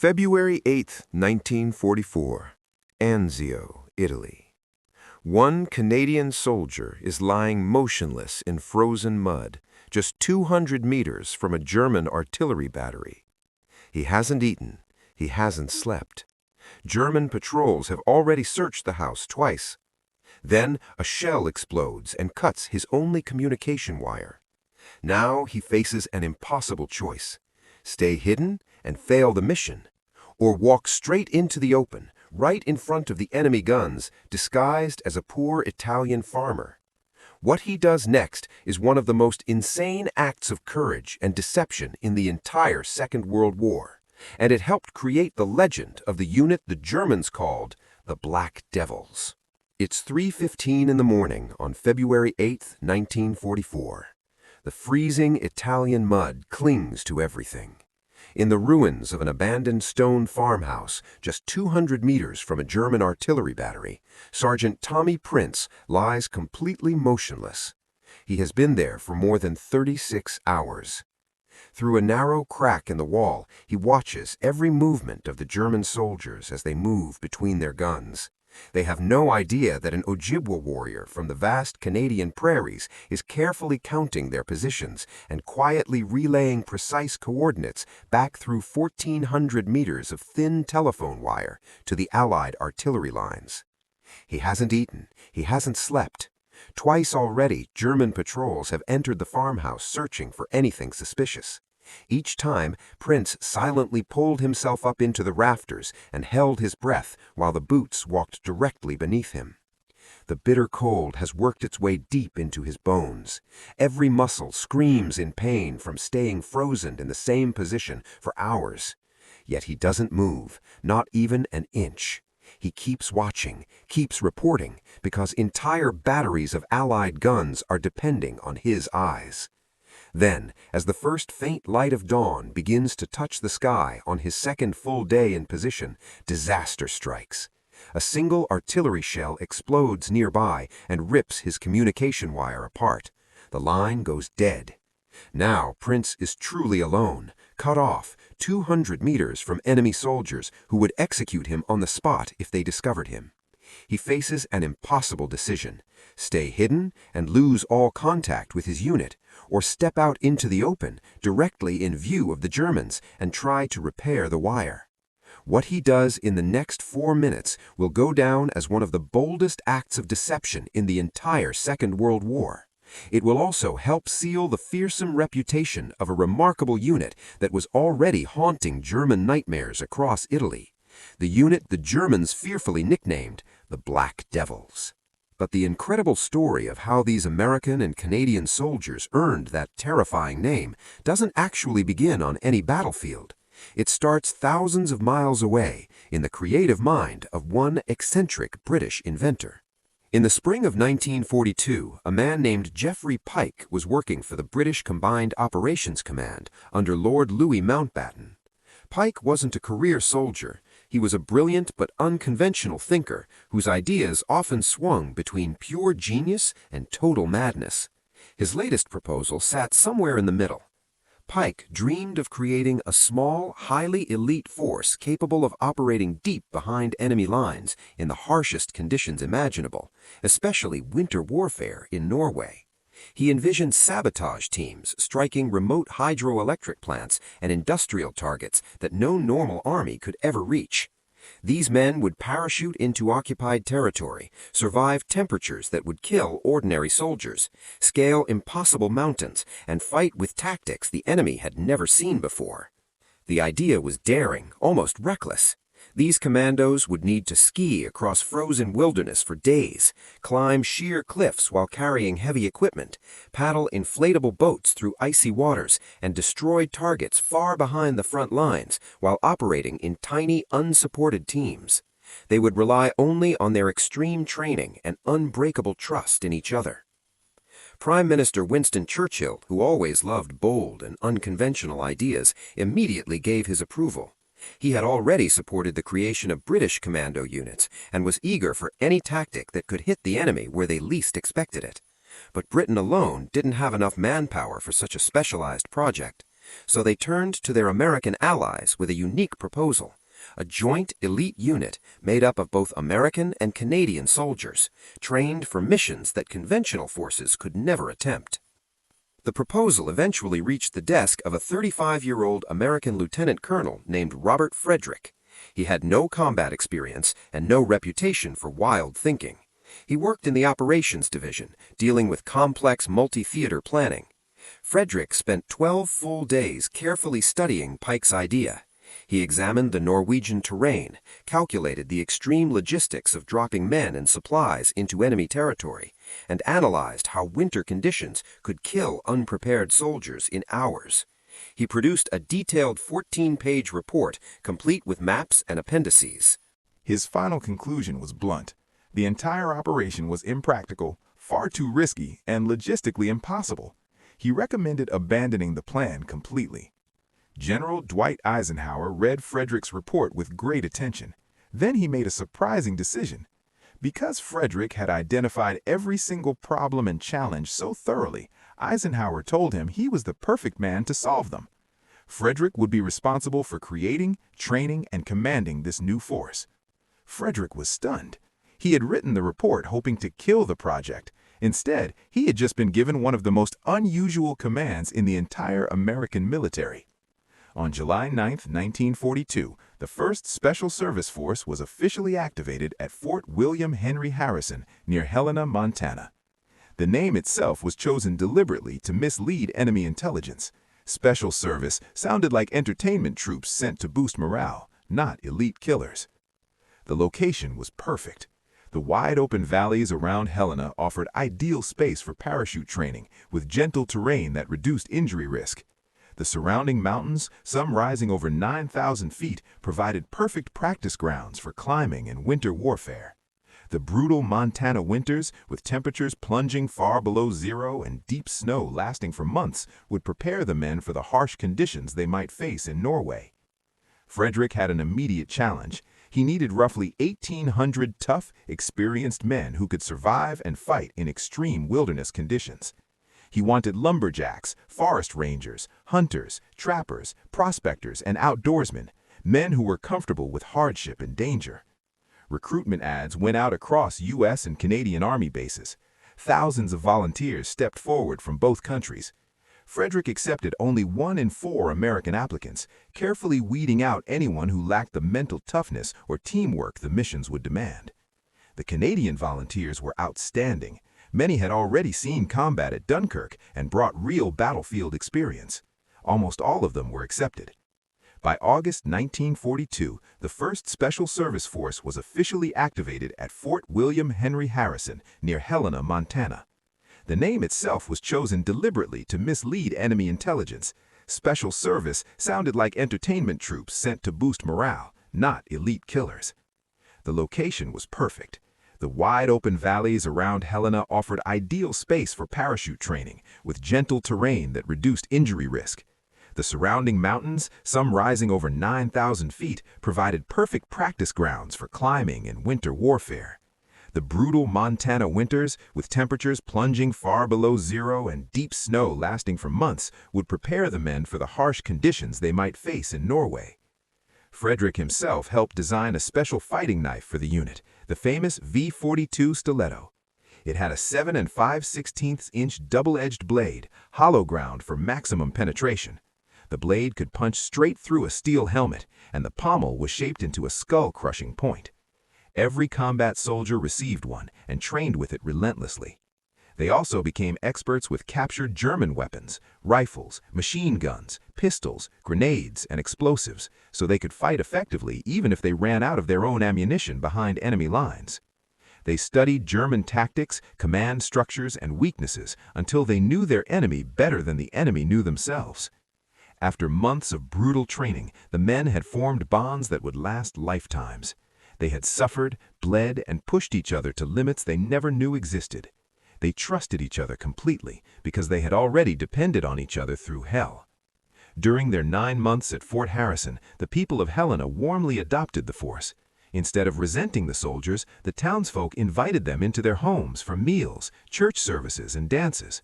February 8, 1944, Anzio, Italy. One Canadian soldier is lying motionless in frozen mud, just 200 meters from a German artillery battery. He hasn't eaten, he hasn't slept. German patrols have already searched the house twice. Then a shell explodes and cuts his only communication wire. Now he faces an impossible choice: stay hidden and fail the mission, or walk straight into the open, right in front of the enemy guns, disguised as a poor Italian farmer. What he does next is one of the most insane acts of courage and deception in the entire Second World War, and it helped create the legend of the unit the Germans called the Black Devils. It's 3:15 in the morning on February 8, 1944. The freezing Italian mud clings to everything. In the ruins of an abandoned stone farmhouse, just 200 meters from a German artillery battery, Sergeant Tommy Prince lies completely motionless. He has been there for more than 36 hours. Through a narrow crack in the wall, he watches every movement of the German soldiers as they move between their guns. They have no idea that an Ojibwa warrior from the vast Canadian prairies is carefully counting their positions and quietly relaying precise coordinates back through 1,400 meters of thin telephone wire to the Allied artillery lines. He hasn't eaten, he hasn't slept. Twice already, German patrols have entered the farmhouse searching for anything suspicious. Each time, Prince silently pulled himself up into the rafters and held his breath while the boots walked directly beneath him. The bitter cold has worked its way deep into his bones. Every muscle screams in pain from staying frozen in the same position for hours. Yet he doesn't move, not even an inch. He keeps watching, keeps reporting, because entire batteries of Allied guns are depending on his eyes. Then, as the first faint light of dawn begins to touch the sky on his second full day in position, disaster strikes. A single artillery shell explodes nearby and rips his communication wire apart. The line goes dead. Now Prince is truly alone, cut off, 200 meters from enemy soldiers who would execute him on the spot if they discovered him. He faces an impossible decision: stay hidden and lose all contact with his unit, or step out into the open, directly in view of the Germans, and try to repair the wire. What he does in the next 4 minutes will go down as one of the boldest acts of deception in the entire Second World War. It will also help seal the fearsome reputation of a remarkable unit that was already haunting German nightmares across Italy. The unit the Germans fearfully nicknamed the Black Devils. But the incredible story of how these American and Canadian soldiers earned that terrifying name doesn't actually begin on any battlefield. It starts thousands of miles away in the creative mind of one eccentric British inventor. In the spring of 1942, a man named Geoffrey Pike was working for the British Combined Operations Command under Lord Louis Mountbatten. Pike wasn't a career soldier. He was a brilliant but unconventional thinker whose ideas often swung between pure genius and total madness. His latest proposal sat somewhere in the middle. Pike dreamed of creating a small, highly elite force capable of operating deep behind enemy lines in the harshest conditions imaginable, especially winter warfare in Norway. He envisioned sabotage teams striking remote hydroelectric plants and industrial targets that no normal army could ever reach. These men would parachute into occupied territory, survive temperatures that would kill ordinary soldiers, scale impossible mountains, and fight with tactics the enemy had never seen before. The idea was daring, almost reckless. These commandos would need to ski across frozen wilderness for days, climb sheer cliffs while carrying heavy equipment, paddle inflatable boats through icy waters, and destroy targets far behind the front lines while operating in tiny, unsupported teams. They would rely only on their extreme training and unbreakable trust in each other. Prime Minister Winston Churchill, who always loved bold and unconventional ideas, immediately gave his approval. He had already supported the creation of British commando units and was eager for any tactic that could hit the enemy where they least expected it. But Britain alone didn't have enough manpower for such a specialized project. So they turned to their American allies with a unique proposal: a joint elite unit made up of both American and Canadian soldiers, trained for missions that conventional forces could never attempt. The proposal eventually reached the desk of a 35-year-old American lieutenant colonel named Robert Frederick. He had no combat experience and no reputation for wild thinking. He worked in the Operations Division, dealing with complex multi-theater planning. Frederick spent 12 full days carefully studying Pike's idea. He examined the Norwegian terrain, calculated the extreme logistics of dropping men and supplies into enemy territory, and analyzed how winter conditions could kill unprepared soldiers in hours. He produced a detailed 14-page report, complete with maps and appendices. His final conclusion was blunt. The entire operation was impractical, far too risky, and logistically impossible. He recommended abandoning the plan completely. General Dwight Eisenhower read Frederick's report with great attention. Then he made a surprising decision. Because Frederick had identified every single problem and challenge so thoroughly, Eisenhower told him he was the perfect man to solve them. Frederick would be responsible for creating, training, and commanding this new force. Frederick was stunned. He had written the report hoping to kill the project. Instead, he had just been given one of the most unusual commands in the entire American military. On July 9, 1942, the 1st Special Service Force was officially activated at Fort William Henry Harrison near Helena, Montana. The name itself was chosen deliberately to mislead enemy intelligence. Special Service sounded like entertainment troops sent to boost morale, not elite killers. The location was perfect. The wide-open valleys around Helena offered ideal space for parachute training, with gentle terrain that reduced injury risk. The surrounding mountains, some rising over 9,000 feet, provided perfect practice grounds for climbing and winter warfare. The brutal Montana winters, with temperatures plunging far below zero and deep snow lasting for months, would prepare the men for the harsh conditions they might face in Norway. Frederick had an immediate challenge. He needed roughly 1,800 tough, experienced men who could survive and fight in extreme wilderness conditions. He wanted lumberjacks, forest rangers, hunters, trappers, prospectors, and outdoorsmen, men who were comfortable with hardship and danger. Recruitment ads went out across U.S. and Canadian Army bases. Thousands of volunteers stepped forward from both countries. Frederick accepted only 1 in 4 American applicants, carefully weeding out anyone who lacked the mental toughness or teamwork the missions would demand. The Canadian volunteers were outstanding. Many had already seen combat at Dunkirk and brought real battlefield experience. Almost all of them were accepted. By August 1942, the 1st Special Service Force was officially activated at Fort William Henry Harrison near Helena, Montana. The name itself was chosen deliberately to mislead enemy intelligence. Special Service sounded like entertainment troops sent to boost morale, not elite killers. The location was perfect. The wide-open valleys around Helena offered ideal space for parachute training, with gentle terrain that reduced injury risk. The surrounding mountains, some rising over 9,000 feet, provided perfect practice grounds for climbing and winter warfare. The brutal Montana winters, with temperatures plunging far below zero and deep snow lasting for months, would prepare the men for the harsh conditions they might face in Norway. Frederick himself helped design a special fighting knife for the unit, the famous V-42 Stiletto. It had a 7 5/16" double-edged blade, hollow ground for maximum penetration. The blade could punch straight through a steel helmet, and the pommel was shaped into a skull-crushing point. Every combat soldier received one and trained with it relentlessly. They also became experts with captured German weapons, rifles, machine guns, pistols, grenades, and explosives, so they could fight effectively even if they ran out of their own ammunition behind enemy lines. They studied German tactics, command structures, and weaknesses until they knew their enemy better than the enemy knew themselves. After months of brutal training, the men had formed bonds that would last lifetimes. They had suffered, bled, and pushed each other to limits they never knew existed. They trusted each other completely because they had already depended on each other through hell. During their 9 months at Fort Harrison, the people of Helena warmly adopted the force. Instead of resenting the soldiers, the townsfolk invited them into their homes for meals, church services, and dances.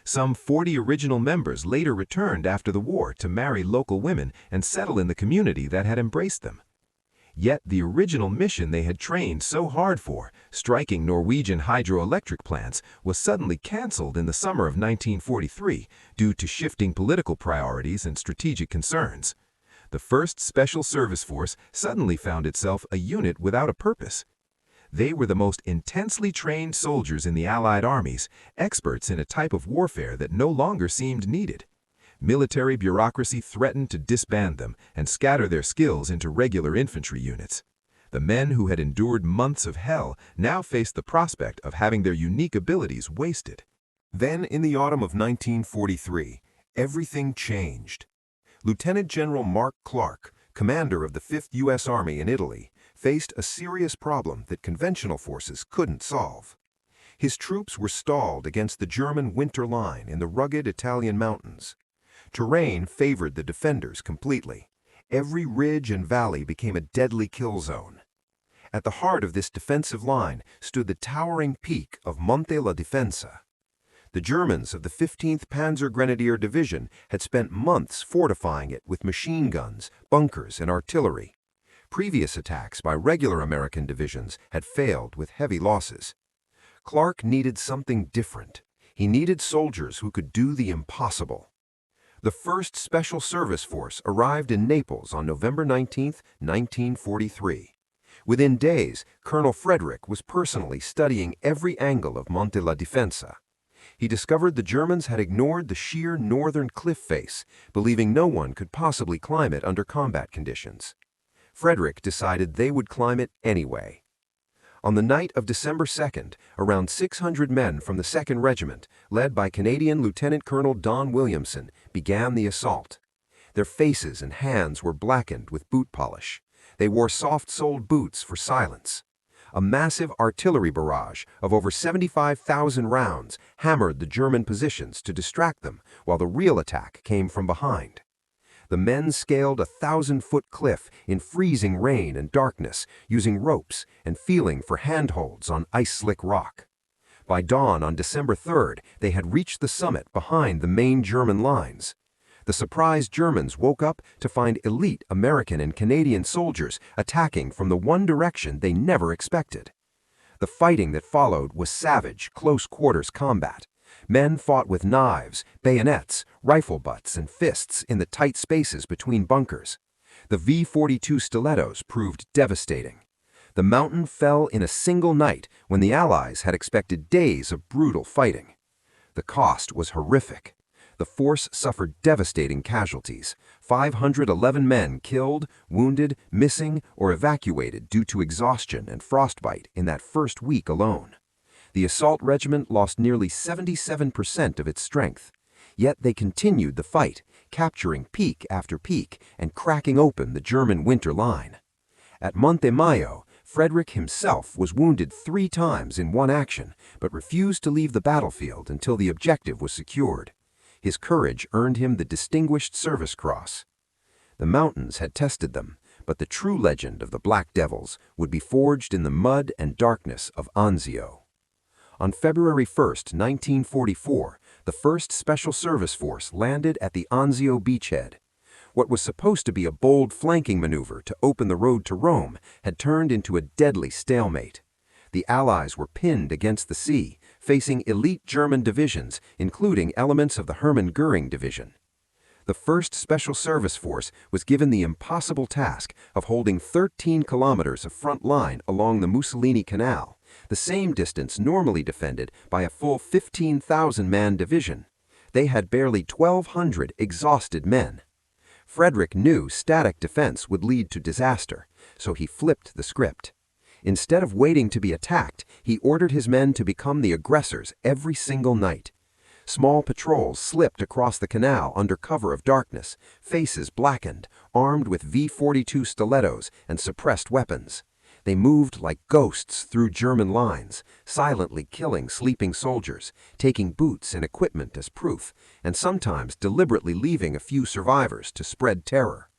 Some 40 original members later returned after the war to marry local women and settle in the community that had embraced them. Yet the original mission they had trained so hard for, striking Norwegian hydroelectric plants, was suddenly canceled in the summer of 1943 due to shifting political priorities and strategic concerns. The 1st Special Service Force suddenly found itself a unit without a purpose. They were the most intensely trained soldiers in the Allied armies, experts in a type of warfare that no longer seemed needed. Military bureaucracy threatened to disband them and scatter their skills into regular infantry units. The men who had endured months of hell now faced the prospect of having their unique abilities wasted. Then, in the autumn of 1943, everything changed. Lieutenant General Mark Clark, commander of the 5th U.S. Army in Italy, faced a serious problem that conventional forces couldn't solve. His troops were stalled against the German winter line in the rugged Italian mountains. Terrain favored the defenders completely. Every ridge and valley became a deadly kill zone. At the heart of this defensive line stood the towering peak of Monte la Difensa. The Germans of the 15th Panzer Grenadier Division had spent months fortifying it with machine guns, bunkers, and artillery. Previous attacks by regular American divisions had failed with heavy losses. Clark needed something different. He needed soldiers who could do the impossible. The 1st Special Service Force arrived in Naples on November 19, 1943. Within days, Colonel Frederick was personally studying every angle of Monte la Difensa. He discovered the Germans had ignored the sheer northern cliff face, believing no one could possibly climb it under combat conditions. Frederick decided they would climb it anyway. On the night of December 2nd, around 600 men from the 2nd Regiment, led by Canadian Lieutenant Colonel Don Williamson, began the assault. Their faces and hands were blackened with boot polish. They wore soft-soled boots for silence. A massive artillery barrage of over 75,000 rounds hammered the German positions to distract them, while the real attack came from behind. The men scaled a 1,000-foot cliff in freezing rain and darkness, using ropes and feeling for handholds on ice-slick rock. By dawn on December 3rd, they had reached the summit behind the main German lines. The surprised Germans woke up to find elite American and Canadian soldiers attacking from the one direction they never expected. The fighting that followed was savage, close-quarters combat. Men fought with knives, bayonets, rifle butts, and fists in the tight spaces between bunkers. The V-42 stilettos proved devastating. The mountain fell in a single night when the Allies had expected days of brutal fighting. The cost was horrific. The force suffered devastating casualties. 511 men killed, wounded, missing, or evacuated due to exhaustion and frostbite in that first week alone. The assault regiment lost nearly 77% of its strength. Yet they continued the fight, capturing peak after peak and cracking open the German winter line. At Monte Mayo, Frederick himself was wounded 3 times in one action, but refused to leave the battlefield until the objective was secured. His courage earned him the Distinguished Service Cross. The mountains had tested them, but the true legend of the Black Devils would be forged in the mud and darkness of Anzio. On February 1, 1944, the 1st Special Service Force landed at the Anzio beachhead. What was supposed to be a bold flanking maneuver to open the road to Rome had turned into a deadly stalemate. The Allies were pinned against the sea, facing elite German divisions, including elements of the Hermann Göring Division. The 1st Special Service Force was given the impossible task of holding 13 kilometers of front line along the Mussolini Canal, the same distance normally defended by a full 15,000-man division. They had barely 1,200 exhausted men. Frederick knew static defense would lead to disaster, so he flipped the script. Instead of waiting to be attacked, he ordered his men to become the aggressors every single night. Small patrols slipped across the canal under cover of darkness, faces blackened, armed with V-42 stilettos and suppressed weapons. They moved like ghosts through German lines, silently killing sleeping soldiers, taking boots and equipment as proof, and sometimes deliberately leaving a few survivors to spread terror.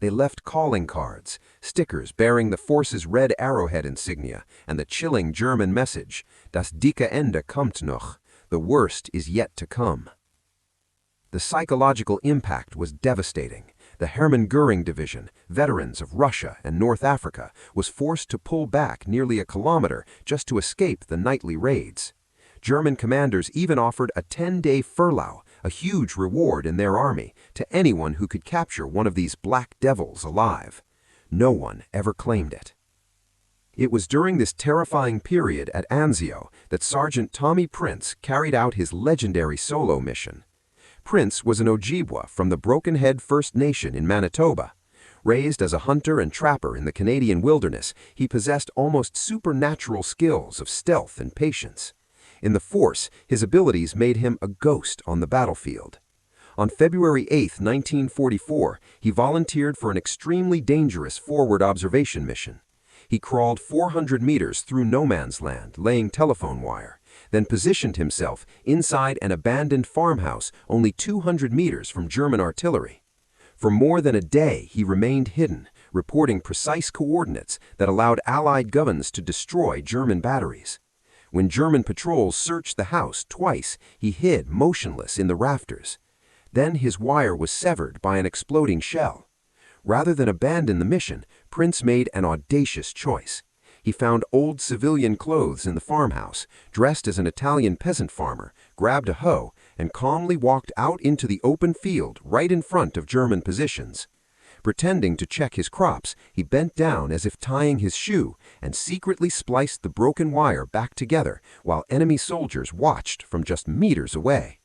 They left calling cards, stickers bearing the force's red arrowhead insignia and the chilling German message, Das dicke Ende kommt noch, The worst is yet to come. The psychological impact was devastating. The Hermann Göring Division, veterans of Russia and North Africa, was forced to pull back nearly a kilometer just to escape the nightly raids. German commanders even offered a 10-day furlough, a huge reward in their army, to anyone who could capture one of these black devils alive. No one ever claimed it. It was during this terrifying period at Anzio that Sergeant Tommy Prince carried out his legendary solo mission. Prince was an Ojibwa from the Broken Head First Nation in Manitoba. Raised as a hunter and trapper in the Canadian wilderness, he possessed almost supernatural skills of stealth and patience. In the force, his abilities made him a ghost on the battlefield. On February 8, 1944, he volunteered for an extremely dangerous forward observation mission. He crawled 400 meters through no man's land, laying telephone wire, then positioned himself inside an abandoned farmhouse only 200 meters from German artillery. For more than a day, he remained hidden, reporting precise coordinates that allowed Allied guns to destroy German batteries. When German patrols searched the house twice, he hid motionless in the rafters. Then his wire was severed by an exploding shell. Rather than abandon the mission, Prince made an audacious choice. He found old civilian clothes in the farmhouse, dressed as an Italian peasant farmer, grabbed a hoe, and calmly walked out into the open field right in front of German positions. Pretending to check his crops, he bent down as if tying his shoe and secretly spliced the broken wire back together while enemy soldiers watched from just meters away.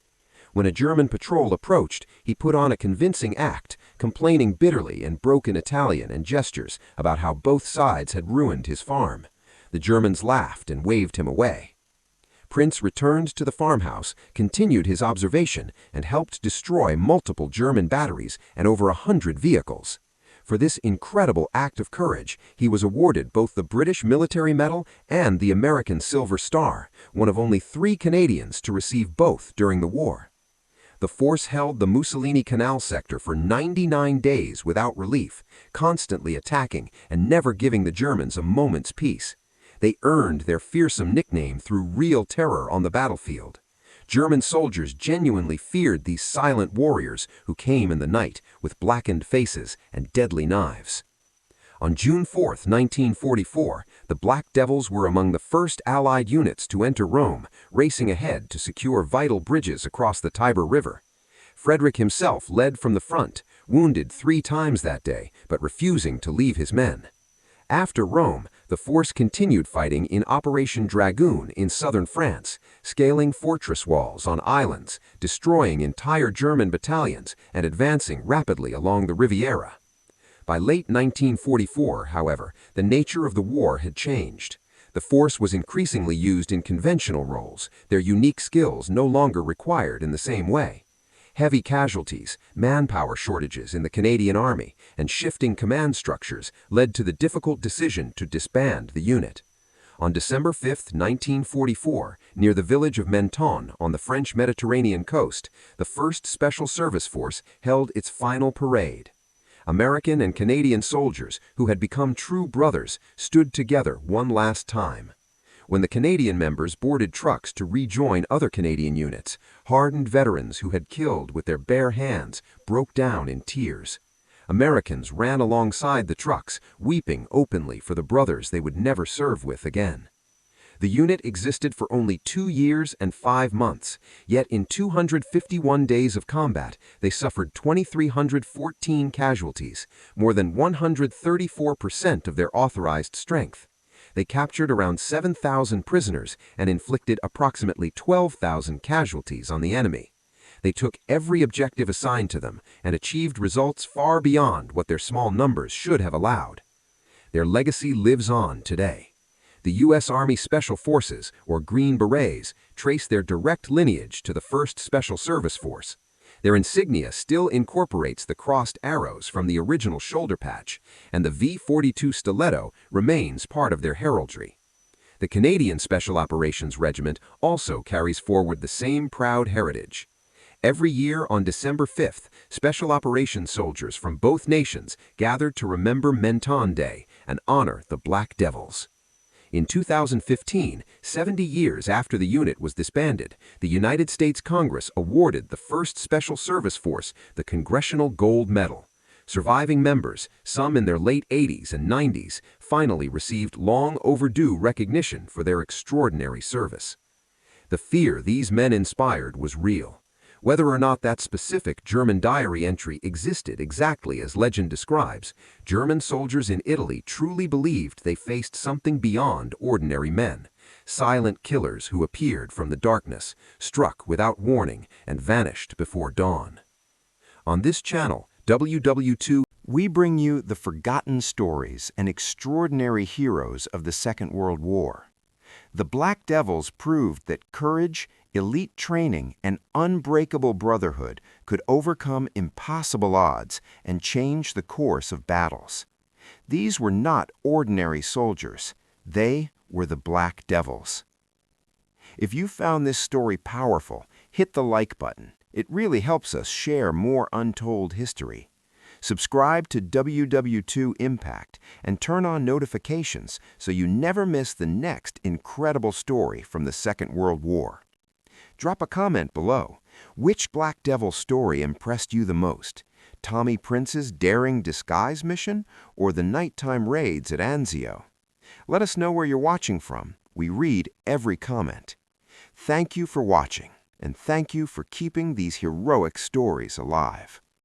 When a German patrol approached, he put on a convincing act, complaining bitterly in broken Italian and gestures about how both sides had ruined his farm. The Germans laughed and waved him away. Prince returned to the farmhouse, continued his observation, and helped destroy multiple German batteries and over 100 vehicles. For this incredible act of courage, he was awarded both the British Military Medal and the American Silver Star, one of only 3 Canadians to receive both during the war. The force held the Mussolini Canal sector for 99 days without relief, constantly attacking and never giving the Germans a moment's peace. They earned their fearsome nickname through real terror on the battlefield. German soldiers genuinely feared these silent warriors who came in the night with blackened faces and deadly knives. On June 4, 1944, the Black Devils were among the first Allied units to enter Rome, racing ahead to secure vital bridges across the Tiber River. Frederick himself led from the front, wounded 3 times that day, but refusing to leave his men. After Rome, the force continued fighting in Operation Dragoon in southern France, scaling fortress walls on islands, destroying entire German battalions, and advancing rapidly along the Riviera. By late 1944, however, the nature of the war had changed. The force was increasingly used in conventional roles, their unique skills no longer required in the same way. Heavy casualties, manpower shortages in the Canadian Army, and shifting command structures led to the difficult decision to disband the unit. On December 5, 1944, near the village of Menton on the French Mediterranean coast, the 1st Special Service Force held its final parade. American and Canadian soldiers, who had become true brothers, stood together one last time. When the Canadian members boarded trucks to rejoin other Canadian units, hardened veterans who had killed with their bare hands broke down in tears. Americans ran alongside the trucks, weeping openly for the brothers they would never serve with again. The unit existed for only 2 years and 5 months, yet in 251 days of combat, they suffered 2,314 casualties, more than 134% of their authorized strength. They captured around 7,000 prisoners and inflicted approximately 12,000 casualties on the enemy. They took every objective assigned to them and achieved results far beyond what their small numbers should have allowed. Their legacy lives on today. The U.S. Army Special Forces, or Green Berets, trace their direct lineage to the 1st Special Service Force. Their insignia still incorporates the crossed arrows from the original shoulder patch, and the V-42 stiletto remains part of their heraldry. The Canadian Special Operations Regiment also carries forward the same proud heritage. Every year on December 5th, Special Operations soldiers from both nations gathered to remember Menton Day and honor the Black Devils. In 2015, 70 years after the unit was disbanded, the United States Congress awarded the first Special Service Force the Congressional Gold Medal. Surviving members, some in their late 80s and 90s, finally received long overdue recognition for their extraordinary service. The fear these men inspired was real. Whether or not that specific German diary entry existed exactly as legend describes, German soldiers in Italy truly believed they faced something beyond ordinary men, silent killers who appeared from the darkness, struck without warning, and vanished before dawn. On this channel, WW2, We bring you the forgotten stories and extraordinary heroes of the Second World War. The Black Devils proved that courage, elite training, and unbreakable brotherhood could overcome impossible odds and change the course of battles. These were not ordinary soldiers. They were the Black Devils. If you found this story powerful, hit the like button. It really helps us share more untold history. Subscribe to WW2 Impact and turn on notifications so you never miss the next incredible story from the Second World War. Drop a comment below. Which Black Devil story impressed you the most? Tommy Prince's daring disguise mission or the nighttime raids at Anzio? Let us know where you're watching from. We read every comment. Thank you for watching, and thank you for keeping these heroic stories alive.